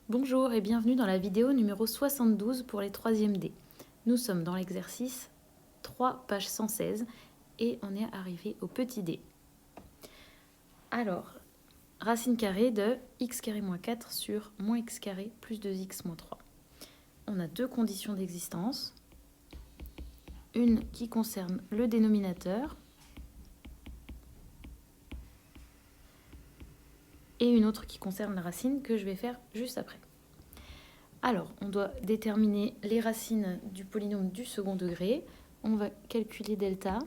Bonjour et bienvenue dans la vidéo numéro 72 pour les 3e D. Nous sommes dans l'exercice 3, page 116 et on est arrivé au petit d. Alors, racine carrée de x carré moins 4 sur moins x carré plus 2x moins 3. On a deux conditions d'existence. Une qui concerne le dénominateur et une autre qui concerne la racine que je vais faire juste après. Alors, on doit déterminer les racines du polynôme du second degré. On va calculer delta.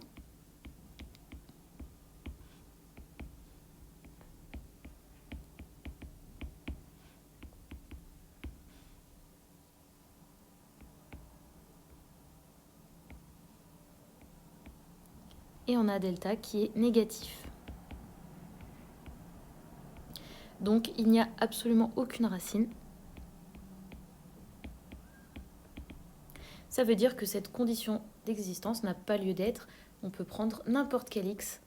Et on a delta qui est négatif. Donc, il n'y a absolument aucune racine. Ça veut dire que cette condition d'existence n'a pas lieu d'être. On peut prendre n'importe quel x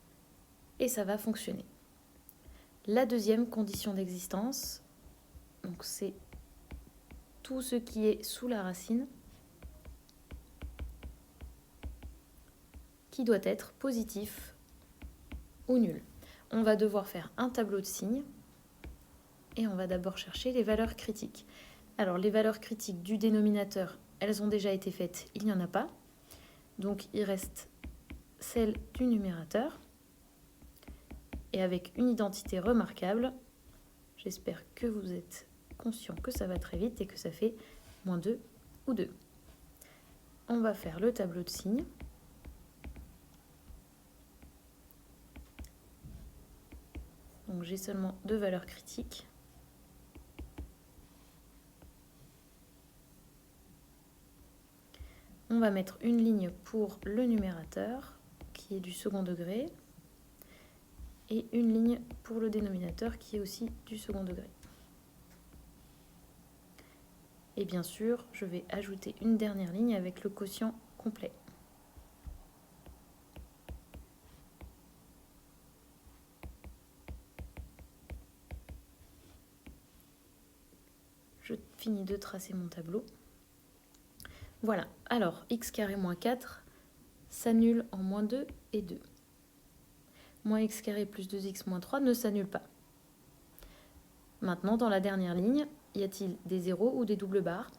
et ça va fonctionner. La deuxième condition d'existence, donc c'est tout ce qui est sous la racine qui doit être positif ou nul. On va devoir faire un tableau de signes et on va d'abord chercher les valeurs critiques. Alors les valeurs critiques du dénominateur, elles ont déjà été faites, il n'y en a pas. Donc il reste celle du numérateur. Et avec une identité remarquable, j'espère que vous êtes conscient que ça va très vite et que ça fait moins 2 ou 2. On va faire le tableau de signes. Donc j'ai seulement deux valeurs critiques. On va mettre une ligne pour le numérateur, qui est du second degré, et une ligne pour le dénominateur, qui est aussi du second degré. Et bien sûr, je vais ajouter une dernière ligne avec le quotient complet. Je finis de tracer mon tableau. Voilà, alors x carré moins 4 s'annule en moins 2 et 2. Moins x carré plus 2x moins 3 ne s'annule pas. Maintenant, dans la dernière ligne, y a-t-il des zéros ou des doubles barres?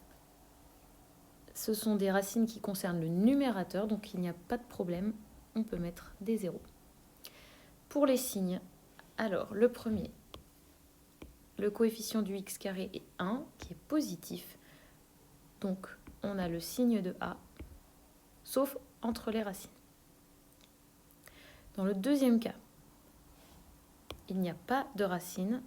Ce sont des racines qui concernent le numérateur, donc il n'y a pas de problème, on peut mettre des zéros. Pour les signes, alors le premier, le coefficient du x carré est 1, qui est positif. Donc on a le signe de A, sauf entre les racines. Dans le deuxième cas, il n'y a pas de racine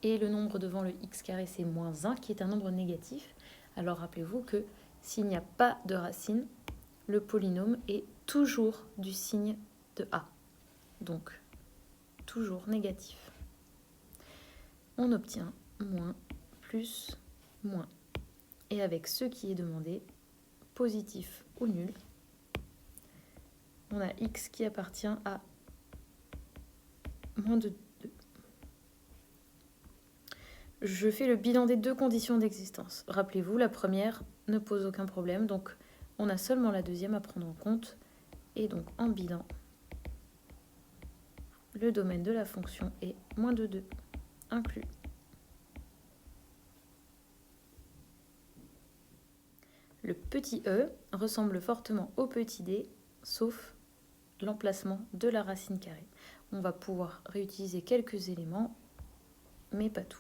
et le nombre devant le x carré c'est moins 1 qui est un nombre négatif. Alors rappelez-vous que s'il n'y a pas de racine, le polynôme est toujours du signe de A. Donc toujours négatif. On obtient moins plus moins. Et avec ce qui est demandé, positif ou nul, on a x qui appartient à moins de 2. Je fais le bilan des deux conditions d'existence. Rappelez-vous, la première ne pose aucun problème, donc on a seulement la deuxième à prendre en compte. Et donc en bilan, le domaine de la fonction est moins de 2 inclus. Le petit e ressemble fortement au petit d, sauf l'emplacement de la racine carrée. On va pouvoir réutiliser quelques éléments, mais pas tout.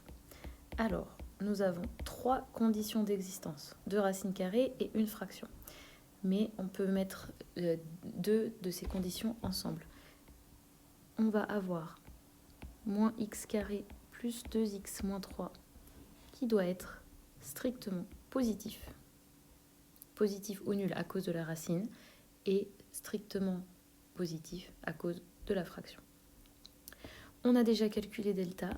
Alors, nous avons trois conditions d'existence, deux racines carrées et une fraction. Mais on peut mettre deux de ces conditions ensemble. On va avoir moins x carré plus 2x moins 3 qui doit être strictement positif. Positif ou nul à cause de la racine et strictement positif à cause de la fraction. On a déjà calculé delta.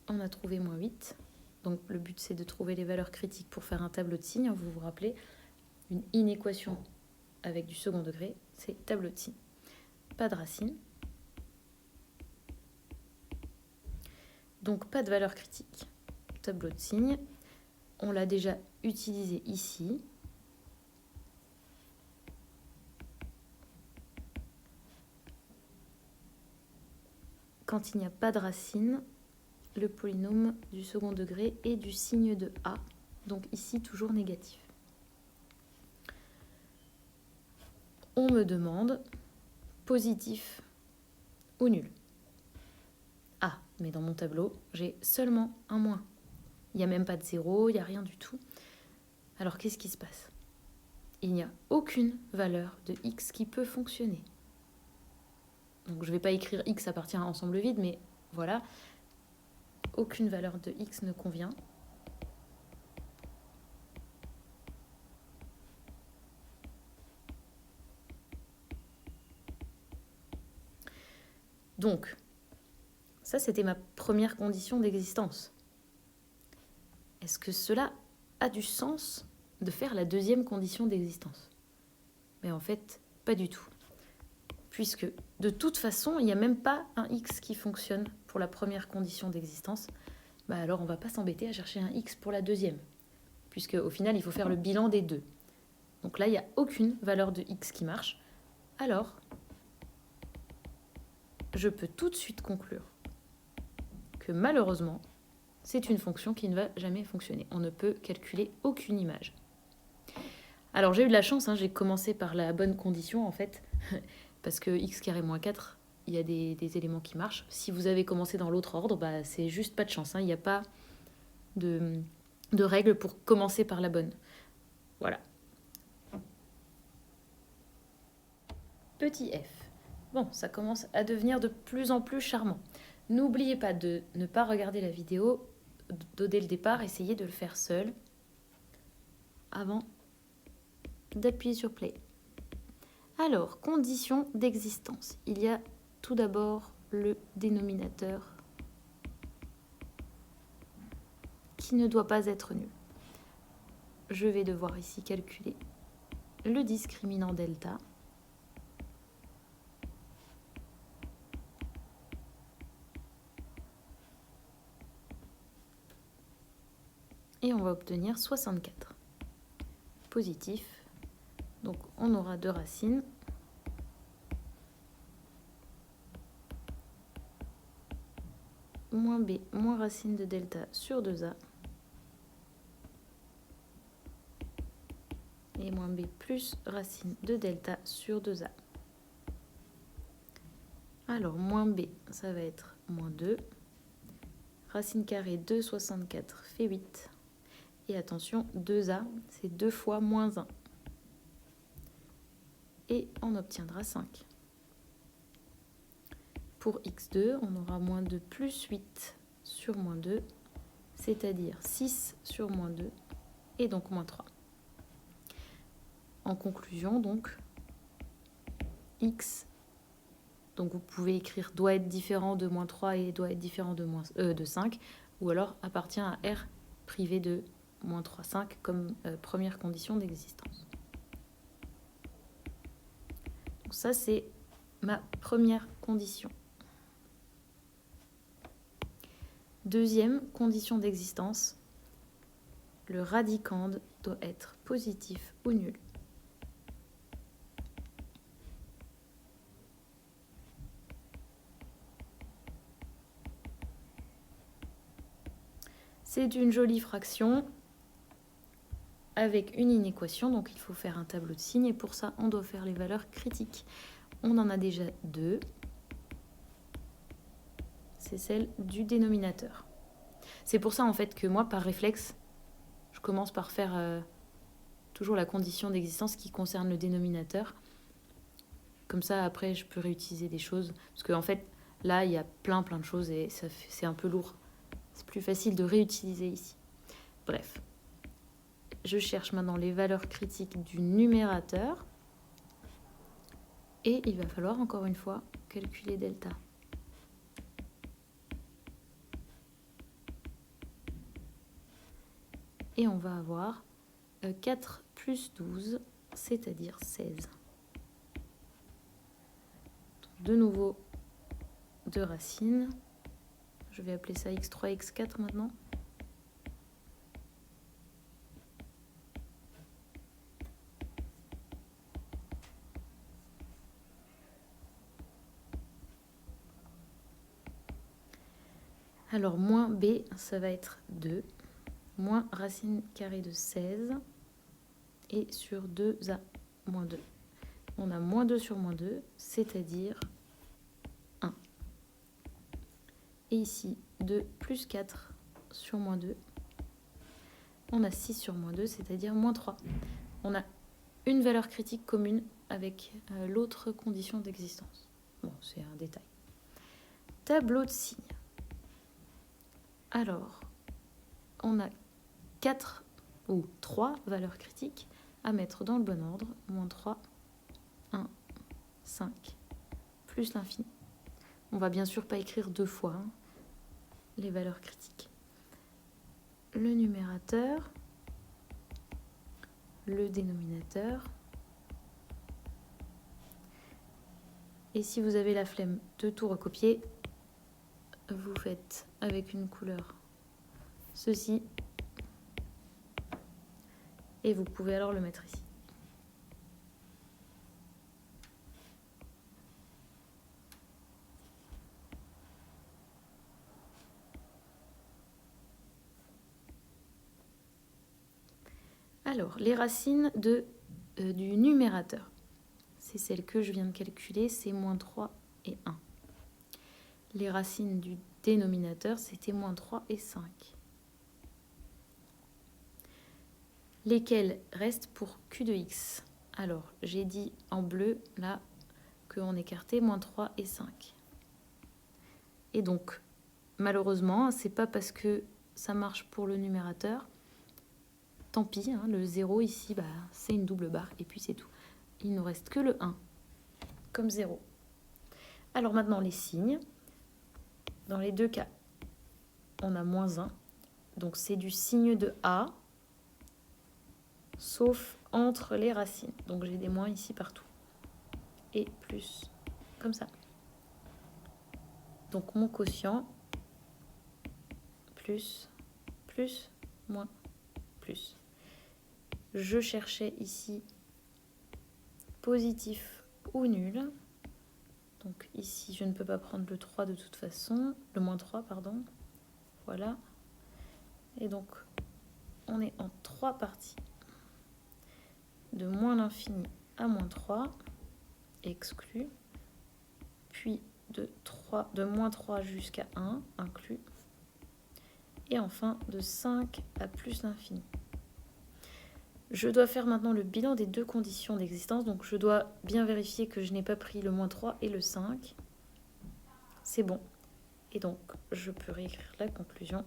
On a trouvé moins 8. Donc le but c'est de trouver les valeurs critiques pour faire un tableau de signes. Vous vous rappelez, une inéquation avec du second degré, c'est tableau de signes. Pas de racine. Donc pas de valeur critique. tableau de signes. On l'a déjà utilisé ici. Quand il n'y a pas de racine, le polynôme du second degré est du signe de A, donc ici toujours négatif. On me demande positif ou nul. Ah, mais dans mon tableau, j'ai seulement un moins. Il n'y a même pas de 0, il n'y a rien du tout. Alors qu'est-ce qui se passe? Il n'y a aucune valeur de x qui peut fonctionner. Donc je ne vais pas écrire x appartient à un ensemble vide, mais voilà. Aucune valeur de x ne convient. Donc, ça c'était ma première condition d'existence. Est-ce que cela a du sens de faire la deuxième condition d'existence? Mais en fait, pas du tout. Puisque de toute façon, il n'y a même pas un x qui fonctionne pour la première condition d'existence. Bah alors on ne va pas s'embêter à chercher un x pour la deuxième. Puisque au final, il faut faire le bilan des deux. Donc là, il n'y a aucune valeur de x qui marche. Alors, je peux tout de suite conclure que malheureusement, c'est une fonction qui ne va jamais fonctionner. On ne peut calculer aucune image. Alors j'ai eu de la chance, j'ai commencé par la bonne condition en fait, parce que x carré moins 4, il y a des éléments qui marchent. Si vous avez commencé dans l'autre ordre, bah, c'est juste pas de chance. Il n'y a pas de règle pour commencer par la bonne. Voilà. Petit f. Bon, ça commence à devenir de plus en plus charmant. N'oubliez pas de ne pas regarder la vidéo dès le départ, essayez de le faire seul avant d'appuyer sur play. Alors, conditions d'existence. Il y a tout d'abord le dénominateur qui ne doit pas être nul. Je vais devoir ici calculer le discriminant delta. Et on va obtenir 64. Positif. Donc on aura deux racines. Moins b moins racine de delta sur 2a. Et moins b plus racine de delta sur 2a. Alors moins b, ça va être moins 2. Racine carrée de 64 fait 8. Et attention, 2a, c'est 2 fois moins 1. Et on obtiendra 5. Pour x2, on aura moins 2 plus 8 sur moins 2, c'est-à-dire 6 sur moins 2, et donc moins 3. En conclusion, donc, x, donc vous pouvez écrire doit être différent de moins 3 et doit être différent de 5, ou alors appartient à R privé de moins 3, 5 comme première condition d'existence. Donc ça, c'est ma première condition. Deuxième condition d'existence, le radicande doit être positif ou nul. C'est une jolie fraction avec une inéquation, donc il faut faire un tableau de signes et pour ça, on doit faire les valeurs critiques. On en a déjà deux. C'est celle du dénominateur. C'est pour ça en fait que moi, par réflexe, je commence par faire toujours la condition d'existence qui concerne le dénominateur. Comme ça, après, je peux réutiliser des choses. Parce qu'en fait, là, il y a plein de choses et c'est un peu lourd. C'est plus facile de réutiliser ici. Bref. Je cherche maintenant les valeurs critiques du numérateur. Et il va falloir, encore une fois, calculer delta. Et on va avoir 4 plus 12, c'est-à-dire 16. Donc, de nouveau, deux racines. Je vais appeler ça x3, x4 maintenant. Alors, moins b, ça va être 2, moins racine carrée de 16, et sur 2a moins 2. On a moins 2 sur moins 2, c'est-à-dire 1. Et ici, 2 plus 4 sur moins 2, on a 6 sur moins 2, c'est-à-dire moins 3. On a une valeur critique commune avec l'autre condition d'existence. Bon, c'est un détail. Tableau de signes. Alors, on a 4 ou 3 valeurs critiques à mettre dans le bon ordre. Moins 3, 1, 5, plus l'infini. On va bien sûr pas écrire 2 fois les valeurs critiques. Le numérateur, le dénominateur. Et si vous avez la flemme de tout recopier, vous faites avec une couleur ceci. Et vous pouvez alors le mettre ici. Alors, les racines du numérateur. C'est celle que je viens de calculer, c'est moins 3 et 1. Les racines du dénominateur, c'était moins 3 et 5. Lesquels restent pour Q de x. Alors, j'ai dit en bleu, là, qu'on écartait moins 3 et 5. Et donc, malheureusement, c'est pas parce que ça marche pour le numérateur. Tant pis, le 0 ici, c'est une double barre, et puis c'est tout. Il ne nous reste que le 1, comme 0. Alors maintenant, les signes. Dans les deux cas, on a moins 1. Donc c'est du signe de A, sauf entre les racines. Donc j'ai des moins ici partout. Et plus, comme ça. Donc mon quotient, plus, moins, plus. Je cherchais ici positif ou nul. Donc ici, je ne peux pas prendre le 3 de toute façon. Le moins 3, pardon. Voilà. Et donc, on est en 3 parties. De moins l'infini à moins 3, exclu. Puis de moins 3 jusqu'à 1, inclus. Et enfin, de 5 à plus l'infini. Je dois faire maintenant le bilan des deux conditions d'existence. Donc, je dois bien vérifier que je n'ai pas pris le moins 3 et le 5. C'est bon. Et donc, je peux réécrire la conclusion.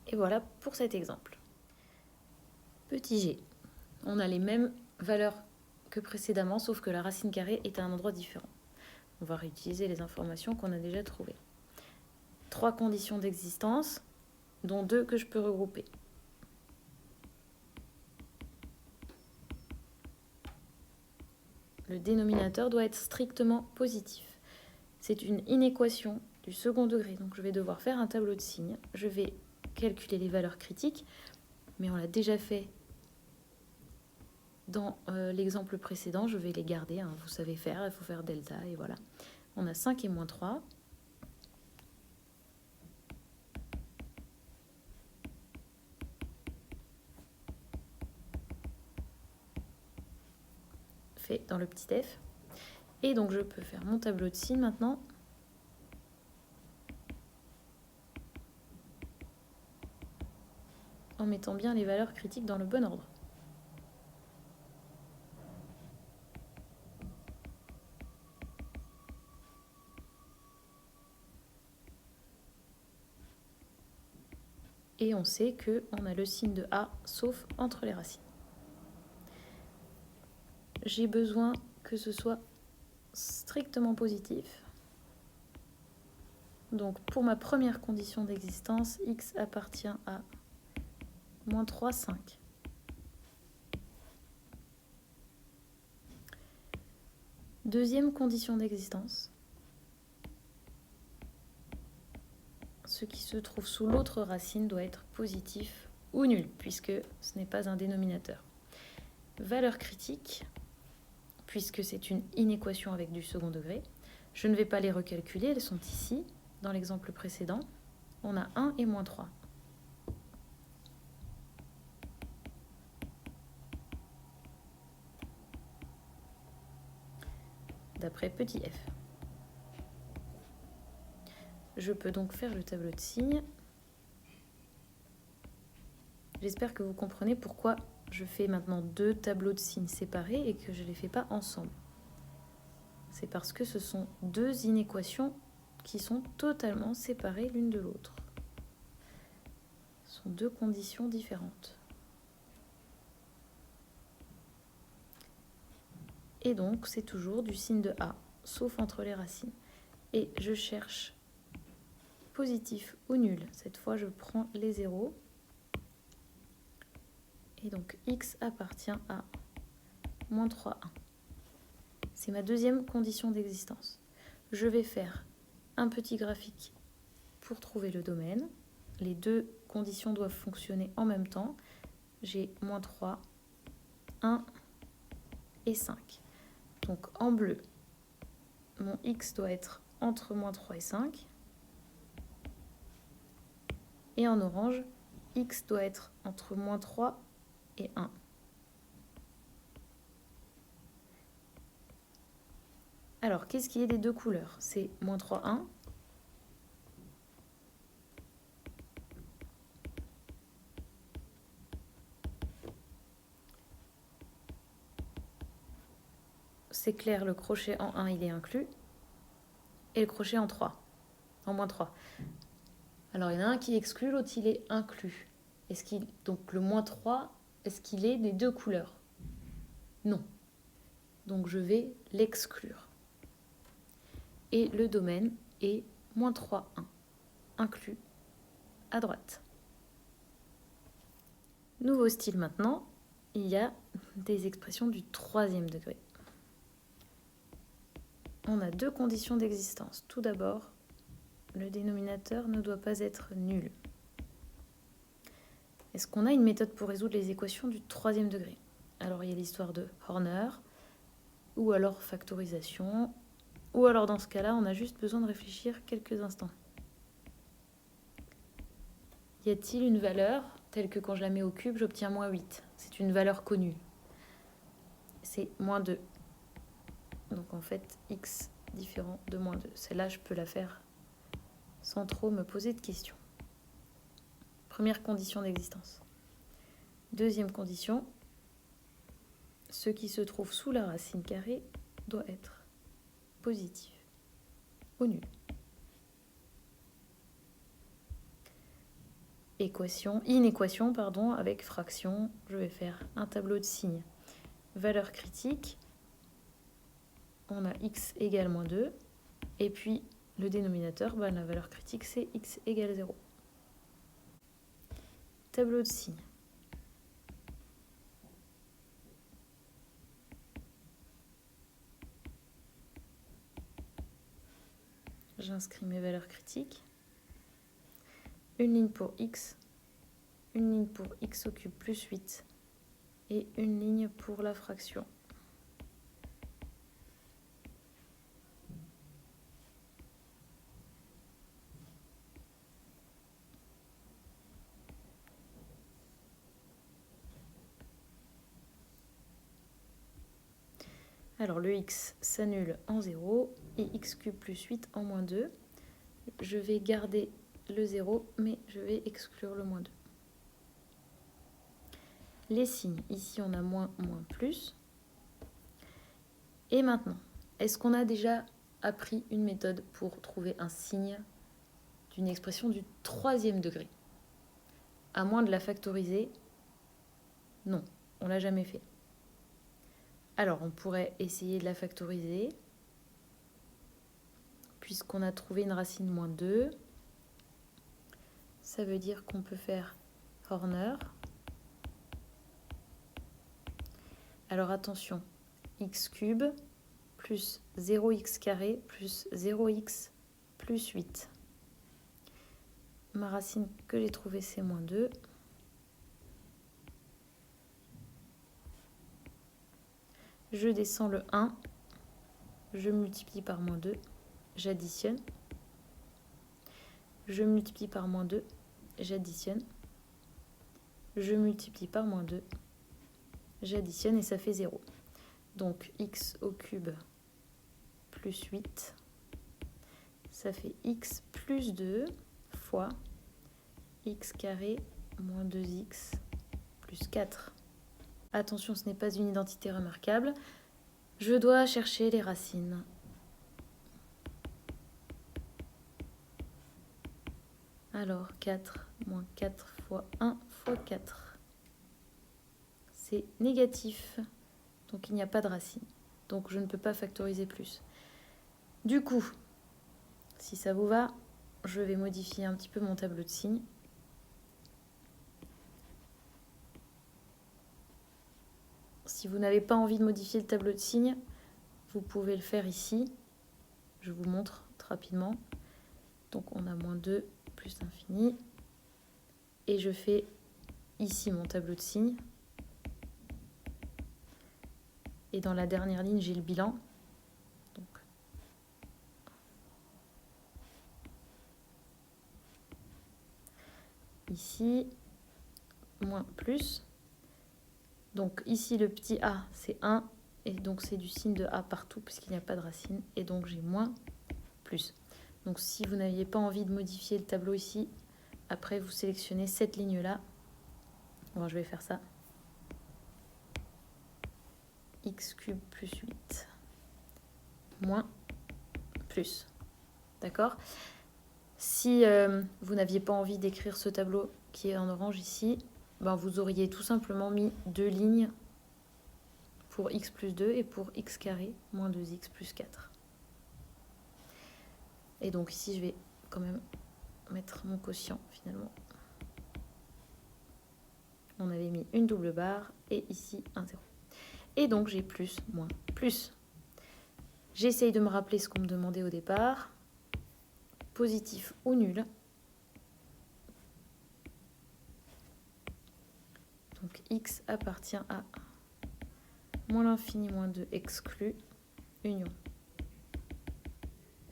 Et voilà pour cet exemple. Petit g. On a les mêmes valeurs que précédemment, sauf que la racine carrée est à un endroit différent. On va réutiliser les informations qu'on a déjà trouvées. 3 conditions d'existence, dont 2 que je peux regrouper. Le dénominateur doit être strictement positif. C'est une inéquation du second degré, donc je vais devoir faire un tableau de signes. Je vais calculer les valeurs critiques, mais on l'a déjà fait dans l'exemple précédent. Je vais les garder, vous savez faire, il faut faire delta, et voilà. On a 5 et moins 3. Fait dans le petit f. Et donc je peux faire mon tableau de signes maintenant. En mettant bien les valeurs critiques dans le bon ordre. Et on sait qu'on a le signe de A, sauf entre les racines. J'ai besoin que ce soit strictement positif. Donc pour ma première condition d'existence, x appartient à moins 3, 5. Deuxième condition d'existence. ce qui se trouve sous l'autre racine doit être positif ou nul, puisque ce n'est pas un dénominateur. Valeur critique, puisque c'est une inéquation avec du second degré. Je ne vais pas les recalculer, elles sont ici. Dans l'exemple précédent, on a 1 et moins 3. D'après petit f. Je peux donc faire le tableau de signes. J'espère que vous comprenez pourquoi je fais maintenant 2 tableaux de signes séparés et que je ne les fais pas ensemble. C'est parce que ce sont 2 inéquations qui sont totalement séparées l'une de l'autre. Ce sont 2 conditions différentes. Et donc, c'est toujours du signe de A, sauf entre les racines. Et je cherche positif ou nul. Cette fois, je prends les zéros. Et donc, x appartient à moins 3, 1. C'est ma deuxième condition d'existence. Je vais faire un petit graphique pour trouver le domaine. Les 2 conditions doivent fonctionner en même temps. J'ai moins 3, 1 et 5. Donc en bleu, mon x doit être entre moins 3 et 5. Et en orange, x doit être entre moins 3 et 1. Alors, qu'est-ce qui est des 2 couleurs? C'est moins 3, 1. C'est clair, le crochet en 1, il est inclus. Et le crochet en 3, en moins 3. Alors, il y en a un qui exclut, l'autre, il est inclus. Donc, le moins 3, est-ce qu'il est des 2 couleurs? Non. Donc, je vais l'exclure. Et le domaine est moins 3, 1, inclus à droite. Nouveau style maintenant, il y a des expressions du 3e degré. On a 2 conditions d'existence. Tout d'abord, le dénominateur ne doit pas être nul. Est-ce qu'on a une méthode pour résoudre les équations du 3e degré? Alors, il y a l'histoire de Horner, ou alors factorisation, ou alors dans ce cas-là, on a juste besoin de réfléchir quelques instants. Y a-t-il une valeur telle que quand je la mets au cube, j'obtiens moins 8? C'est une valeur connue. C'est moins 2. Donc en fait, x différent de moins 2. Celle-là, je peux la faire sans trop me poser de questions. Première condition d'existence. Deuxième condition, ce qui se trouve sous la racine carrée doit être positif ou nul. Inéquation avec fraction. Je vais faire un tableau de signes. Valeur critique. On a x égale moins 2. Et puis, le dénominateur, la valeur critique, c'est x égale 0. Tableau de signes. J'inscris mes valeurs critiques. Une ligne pour x, une ligne pour x au cube plus 8 et une ligne pour la fraction. Alors le x s'annule en 0 et x cube plus 8 en moins 2. Je vais garder le 0, mais je vais exclure le moins 2. Les signes, ici on a moins, moins, plus. Et maintenant, est-ce qu'on a déjà appris une méthode pour trouver un signe d'une expression du 3e degré? À moins de la factoriser, non, on ne l'a jamais fait. Alors, on pourrait essayer de la factoriser, puisqu'on a trouvé une racine moins 2. Ça veut dire qu'on peut faire Horner. Alors attention, x cube plus 0x carré plus 0x plus 8. ma racine que j'ai trouvée, c'est moins 2. Je descends le 1, je multiplie par moins 2, j'additionne. Je multiplie par moins 2, j'additionne. Je multiplie par moins 2, j'additionne et ça fait 0. Donc x au cube plus 8, ça fait x plus 2 fois x carré moins 2x plus 4. Attention, ce n'est pas une identité remarquable. Je dois chercher les racines. Alors, 4 moins 4 fois 1 fois 4. C'est négatif, donc il n'y a pas de racine. Donc je ne peux pas factoriser plus. Du coup, si ça vous va, je vais modifier un petit peu mon tableau de signes. Si vous n'avez pas envie de modifier le tableau de signes, vous pouvez le faire ici. Je vous montre rapidement. Donc on a moins 2 plus l'infini. Et je fais ici mon tableau de signes. Et dans la dernière ligne, j'ai le bilan. Donc, ici, moins plus. Donc ici, le petit a, c'est 1. Et donc c'est du signe de a partout puisqu'il n'y a pas de racine. Et donc j'ai moins plus. Donc si vous n'aviez pas envie de modifier le tableau ici, après vous sélectionnez cette ligne-là. Bon, je vais faire ça. X cube plus 8 moins plus. D'accord ? Si vous n'aviez pas envie d'écrire ce tableau qui est en orange ici, ben vous auriez tout simplement mis 2 lignes pour x plus 2 et pour x carré moins 2x plus 4. Et donc ici, je vais quand même mettre mon quotient finalement. On avait mis une double barre et ici un 0. Et donc j'ai plus, moins, plus. J'essaye de me rappeler ce qu'on me demandait au départ. Positif ou nul. Donc x appartient à moins l'infini moins 2 exclu, union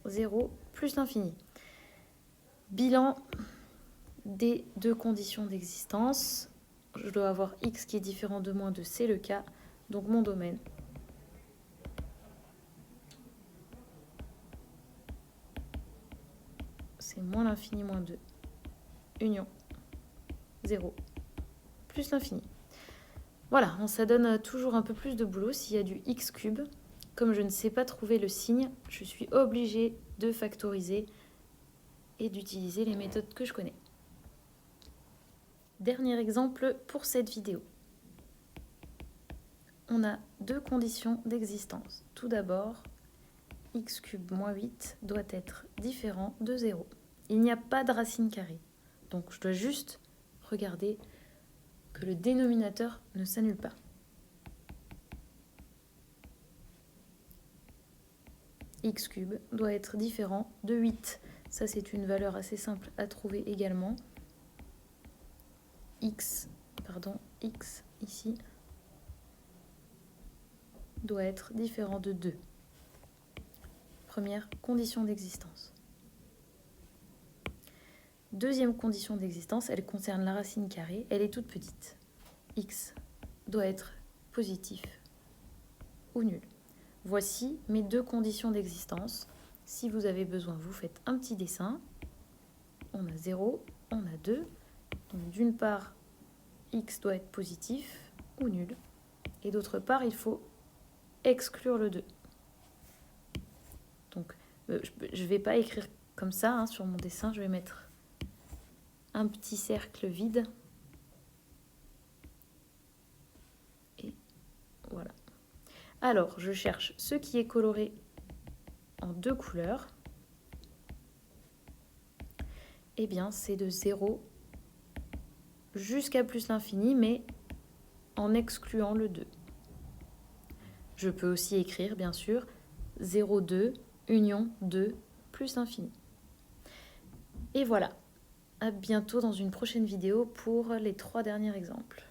0 plus l'infini. Bilan des deux conditions d'existence. Je dois avoir x qui est différent de moins 2, c'est le cas. Donc mon domaine, c'est moins l'infini moins 2, union 0 plus l'infini. Voilà, ça donne toujours un peu plus de boulot s'il y a du x cube. Comme je ne sais pas trouver le signe, je suis obligée de factoriser et d'utiliser les méthodes que je connais. Dernier exemple pour cette vidéo. On a deux conditions d'existence. Tout d'abord, x cube moins 8 doit être différent de 0. Il n'y a pas de racine carrée. Donc je dois juste regarder que le dénominateur ne s'annule pas. X cube doit être différent de 8. Ça, c'est une valeur assez simple à trouver également. X ici doit être différent de 2. Première condition d'existence. Deuxième condition d'existence, elle concerne la racine carrée. Elle est toute petite. X doit être positif ou nul. Voici mes deux conditions d'existence. Si vous avez besoin, vous faites un petit dessin. On a 0, on a 2. Donc d'une part, x doit être positif ou nul. Et d'autre part, il faut exclure le 2. Donc je ne vais pas écrire comme ça sur mon dessin. Je vais mettre un petit cercle vide. Et voilà. Alors, je cherche ce qui est coloré en deux couleurs. Eh bien, c'est de 0 jusqu'à plus l'infini, mais en excluant le 2. Je peux aussi écrire, bien sûr, 0,2 union 2 plus l'infini. Et voilà, à bientôt dans une prochaine vidéo pour les 3 derniers exemples.